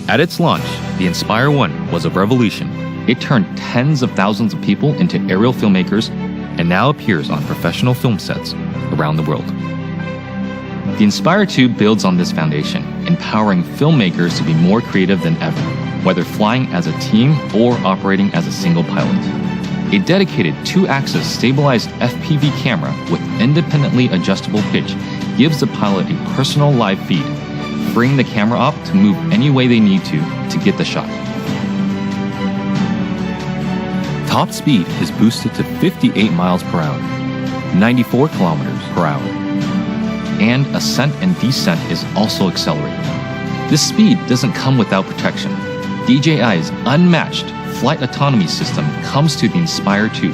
At its launch, the Inspire 1 was a revolution. It turned tens of thousands of people into aerial filmmakers and now appears on professional film sets around the world. The Inspire 2 builds on this foundation, empowering filmmakers to be more creative than ever, whether flying as a team or operating as a single pilot. A dedicated 2-axis stabilized FPV camera with independently adjustable pitch gives the pilot a personal live feed, freeing the camera op to move any way they need to get the shot. Top speed is boosted to 58 miles per hour, 94 kilometers per hour, and ascent and descent is also accelerated. This speed doesn't come without protection. DJI's unmatched flight autonomy system comes to the Inspire 2,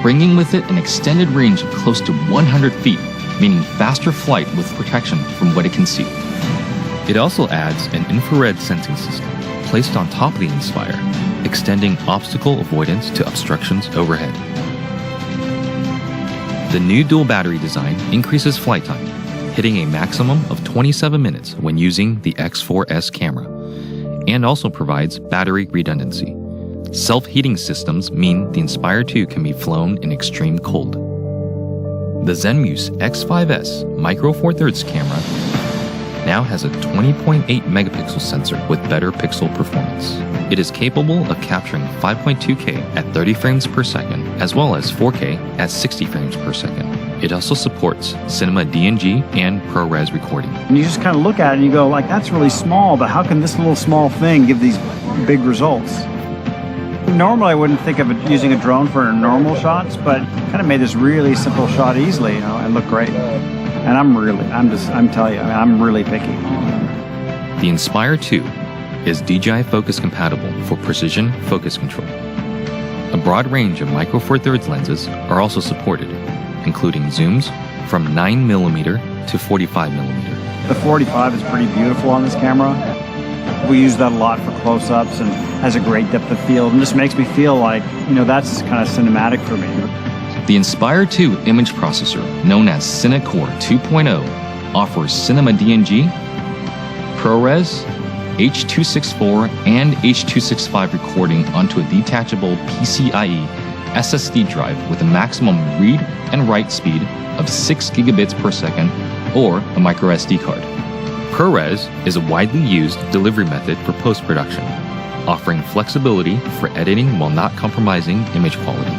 bringing with it an extended range of close to 100 feet, meaning faster flight with protection from what it can see. It also adds an infrared sensing system placed on top of the Inspire, extending obstacle avoidance to obstructions overhead. The new dual battery design increases flight time, hitting a maximum of 27 minutes when using the X4S camera, and also provides battery redundancy. Self-heating systems mean the Inspire 2 can be flown in extreme cold. The Zenmuse X5S Micro Four Thirds camera now has a 20.8 megapixel sensor with better pixel performance. It is capable of capturing 5.2K at 30 frames per second, as well as 4K at 60 frames per second. It also supports cinema DNG and ProRes recording. And you just kind of look at it and you go, like, that's really small, but how can this little small thing give these big results? Normally I wouldn't think of it using a drone for normal shots, but kind of made this really simple shot easily, and looked great. And I'm telling you, I'm really picky. The Inspire 2 is DJI Focus compatible for precision focus control. A broad range of Micro Four Thirds lenses are also supported, including zooms from 9mm to 45mm. The 45 is pretty beautiful on this camera. We use that a lot for close-ups and has a great depth of field, and just makes me feel like, that's kind of cinematic for me. The Inspire 2 image processor, known as CineCore 2.0, offers cinema DNG, ProRes, H.264, and H.265 recording onto a detachable PCIe SSD drive with a maximum read and write speed of 6 gigabits per second or a micro SD card. ProRes is a widely used delivery method for post-production, offering flexibility for editing while not compromising image quality.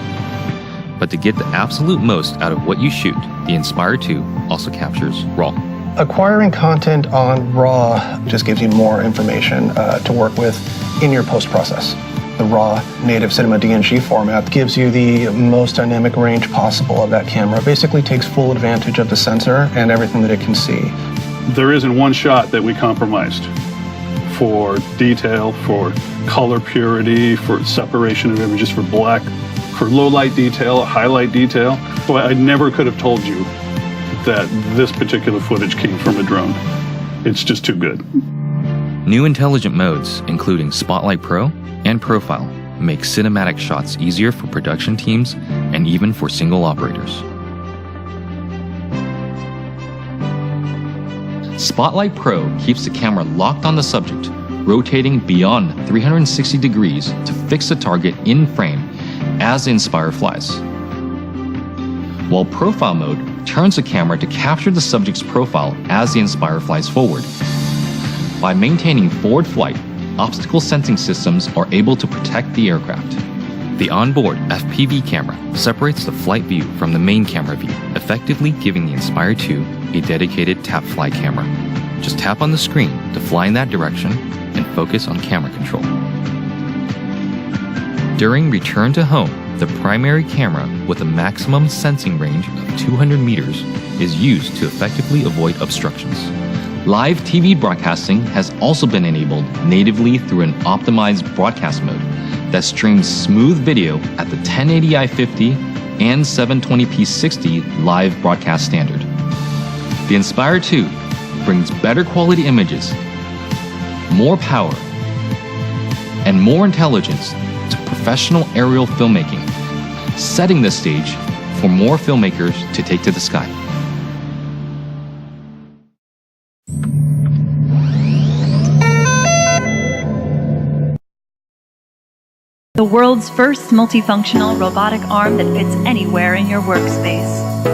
But to get the absolute most out of what you shoot, the Inspire 2 also captures RAW. Acquiring content on RAW just gives you more information to work with in your post-process. The RAW native cinema DNG format gives you the most dynamic range possible of that camera. Basically takes full advantage of the sensor and everything that it can see. There isn't one shot that we compromised for detail, for color purity, for separation of images, for black, for low light detail, highlight detail. So I never could have told you that this particular footage came from a drone. It's just too good. New intelligent modes, including Spotlight Pro and Profile, make cinematic shots easier for production teams and even for single operators. Spotlight Pro keeps the camera locked on the subject, rotating beyond 360 degrees to fix the target in frame as the Inspire flies. While Profile Mode turns the camera to capture the subject's profile as the Inspire flies forward. By maintaining forward flight, obstacle sensing systems are able to protect the aircraft. The onboard FPV camera separates the flight view from the main camera view, effectively giving the Inspire 2 a dedicated tap fly camera. Just tap on the screen to fly in that direction and focus on camera control. During return to home, the primary camera with a maximum sensing range of 200 meters is used to effectively avoid obstructions. Live TV broadcasting has also been enabled natively through an optimized broadcast mode that streams smooth video at the 1080i50 and 720p 60 live broadcast standard. The Inspire 2 brings better quality images, more power, and more intelligence to professional aerial filmmaking, setting the stage for more filmmakers to take to the sky. The world's first multifunctional robotic arm that fits anywhere in your workspace.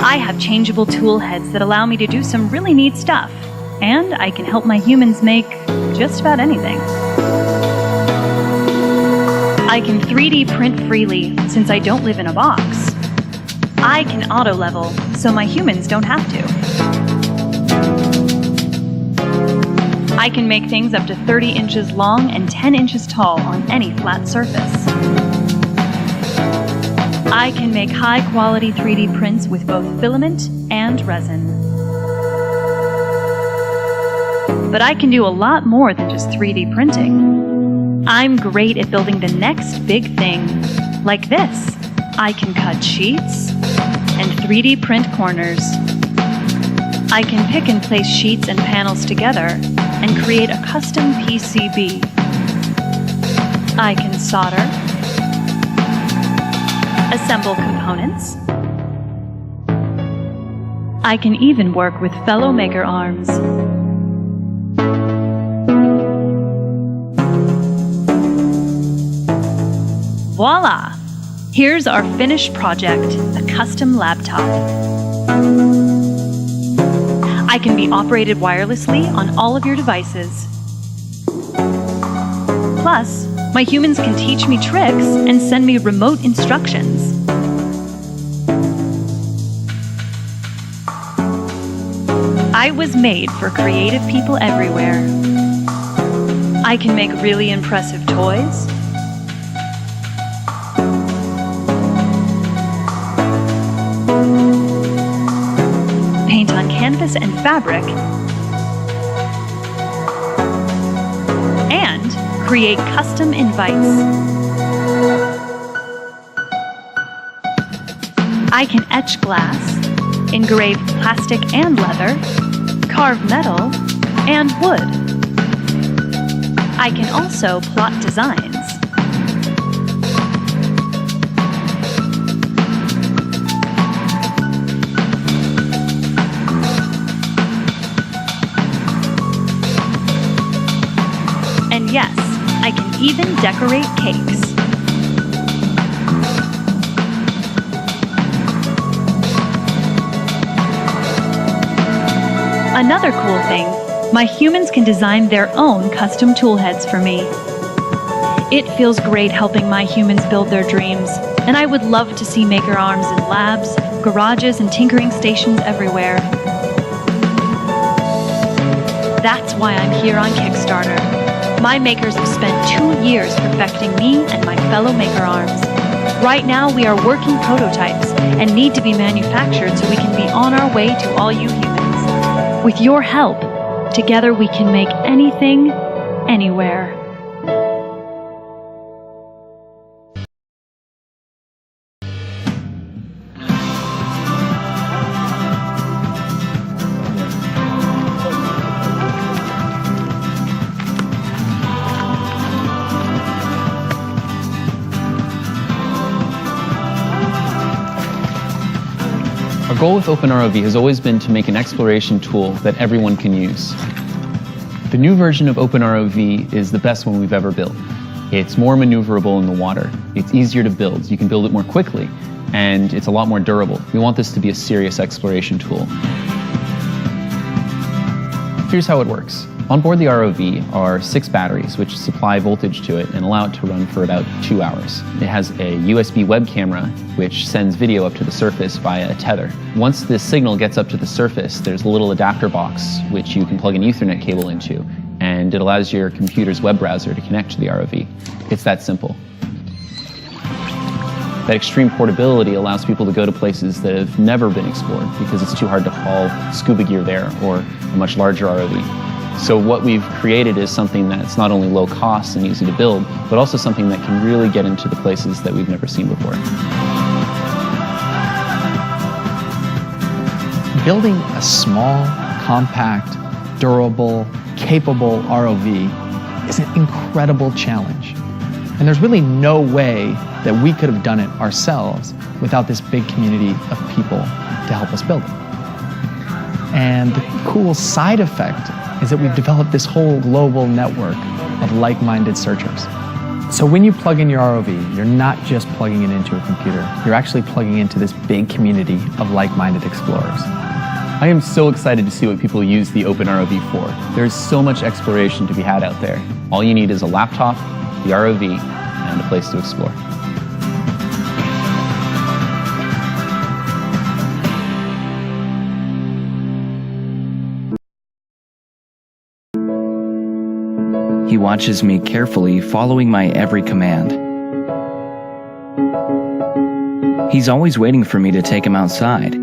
I have changeable tool heads that allow me to do some really neat stuff, and I can help my humans make just about anything. I can 3D print freely since I don't live in a box. I can auto-level so my humans don't have to. I can make things up to 30 inches long and 10 inches tall on any flat surface. I can make high-quality 3D prints with both filament and resin. But I can do a lot more than just 3D printing. I'm great at building the next big thing, like this. I can cut sheets and 3D print corners. I can pick and place sheets and panels together and create a custom PCB. I can solder, assemble components. I can even work with fellow maker arms. Voila! Here's our finished project, a custom laptop. I can be operated wirelessly on all of your devices. Plus, my humans can teach me tricks and send me remote instructions. I was made for creative people everywhere. I can make really impressive toys. Paint on canvas and fabric, and create custom invites. I can etch glass, engrave plastic and leather, carve metal, and wood. I can also plot designs. And yes, I can even decorate cakes. Another cool thing, my humans can design their own custom tool heads for me. It feels great helping my humans build their dreams, and I would love to see maker arms in labs, garages, and tinkering stations everywhere. That's why I'm here on Kickstarter. My makers have spent 2 years perfecting me and my fellow maker arms. Right now, we are working prototypes and need to be manufactured so we can be on our way to all you humans. With your help, together we can make anything, anywhere. Our goal with OpenROV has always been to make an exploration tool that everyone can use. The new version of OpenROV is the best one we've ever built. It's more maneuverable in the water. It's easier to build. You can build it more quickly, and it's a lot more durable. We want this to be a serious exploration tool. Here's how it works. On board the ROV are 6 batteries which supply voltage to it and allow it to run for about 2 hours. It has a USB web camera which sends video up to the surface via a tether. Once this signal gets up to the surface, there's a little adapter box which you can plug an Ethernet cable into, and it allows your computer's web browser to connect to the ROV. It's that simple. That extreme portability allows people to go to places that have never been explored because it's too hard to haul scuba gear there or a much larger ROV. So what we've created is something that's not only low cost and easy to build, but also something that can really get into the places that we've never seen before. Building a small, compact, durable, capable ROV is an incredible challenge. And there's really no way that we could have done it ourselves without this big community of people to help us build it. And the cool side effect is that we've developed this whole global network of like-minded searchers. So when you plug in your ROV, you're not just plugging it into a computer, you're actually plugging into this big community of like-minded explorers. I am so excited to see what people use the Open ROV for. There's so much exploration to be had out there. All you need is a laptop, the ROV, and a place to explore. He watches me carefully, following my every command. He's always waiting for me to take him outside.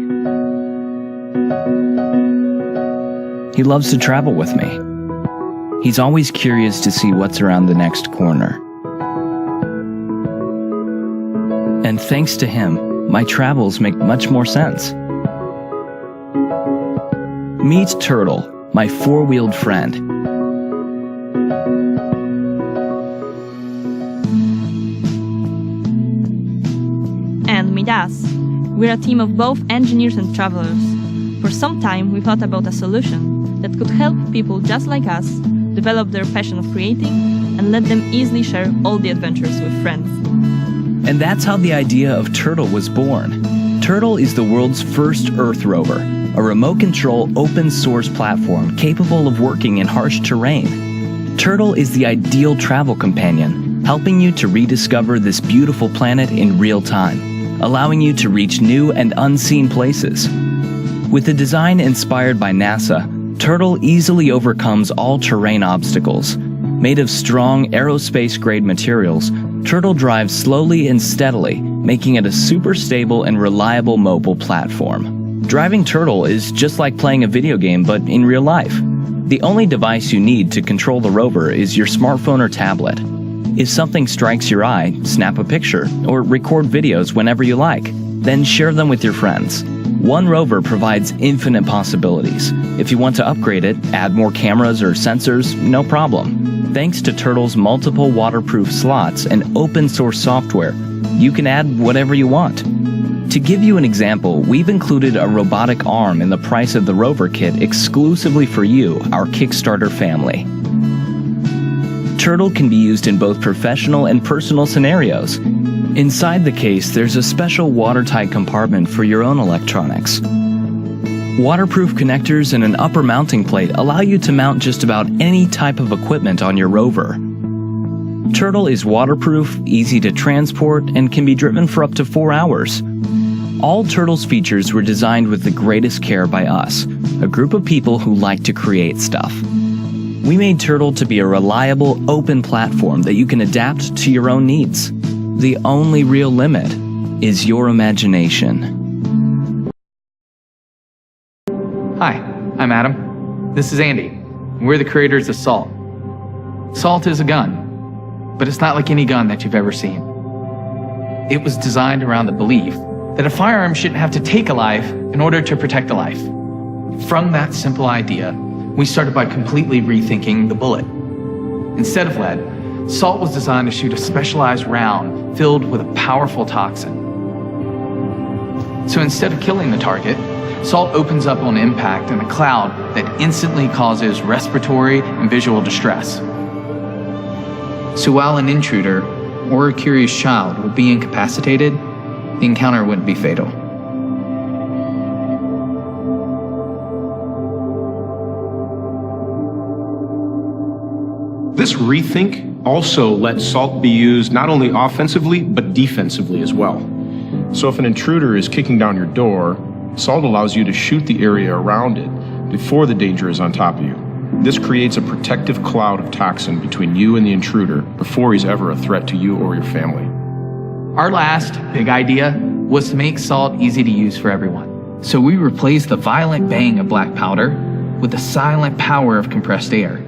He loves to travel with me. He's always curious to see what's around the next corner. And thanks to him, my travels make much more sense. Meet Turtle, my four-wheeled friend. And meet us. We're a team of both engineers and travelers. For some time, we thought about a solution that could help people just like us develop their passion of creating and let them easily share all the adventures with friends. And that's how the idea of Turtle was born. Turtle is the world's first Earth rover, a remote-control open-source platform capable of working in harsh terrain. Turtle is the ideal travel companion, helping you to rediscover this beautiful planet in real time, allowing you to reach new and unseen places. With a design inspired by NASA, Turtle easily overcomes all-terrain obstacles. Made of strong aerospace-grade materials, Turtle drives slowly and steadily, making it a super stable and reliable mobile platform. Driving Turtle is just like playing a video game, but in real life. The only device you need to control the rover is your smartphone or tablet. If something strikes your eye, snap a picture, or record videos whenever you like. Then share them with your friends. One rover provides infinite possibilities. If you want to upgrade it, add more cameras or sensors, no problem. Thanks to Turtle's multiple waterproof slots and open-source software, you can add whatever you want. To give you an example, we've included a robotic arm in the price of the rover kit exclusively for you, our Kickstarter family. Turtle can be used in both professional and personal scenarios. Inside the case, there's a special watertight compartment for your own electronics. Waterproof connectors and an upper mounting plate allow you to mount just about any type of equipment on your rover. Turtle is waterproof, easy to transport, and can be driven for up to 4 hours. All Turtle's features were designed with the greatest care by us, a group of people who like to create stuff. We made Turtle to be a reliable, open platform that you can adapt to your own needs. The only real limit is your imagination. Hi, I'm Adam. This is Andy. We're the creators of Salt. Salt is a gun, but it's not like any gun that you've ever seen. It was designed around the belief that a firearm shouldn't have to take a life in order to protect a life. From that simple idea, we started by completely rethinking the bullet. Instead of lead, Salt was designed to shoot a specialized round filled with a powerful toxin. So instead of killing the target, Salt opens up on impact in a cloud that instantly causes respiratory and visual distress. So while an intruder or a curious child would be incapacitated, the encounter wouldn't be fatal. This rethink also lets Salt be used not only offensively, but defensively as well. So if an intruder is kicking down your door, Salt allows you to shoot the area around it before the danger is on top of you. This creates a protective cloud of toxin between you and the intruder before he's ever a threat to you or your family. Our last big idea was to make Salt easy to use for everyone. So we replaced the violent bang of black powder with the silent power of compressed air.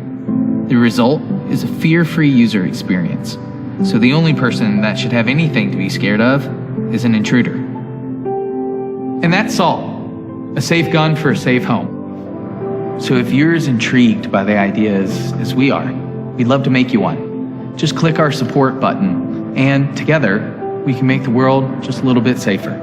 The result is a fear-free user experience. So the only person that should have anything to be scared of is an intruder. And that's Salt, a safe gun for a safe home. So if you're as intrigued by the ideas as we are, we'd love to make you one. Just click our support button, and together, we can make the world just a little bit safer.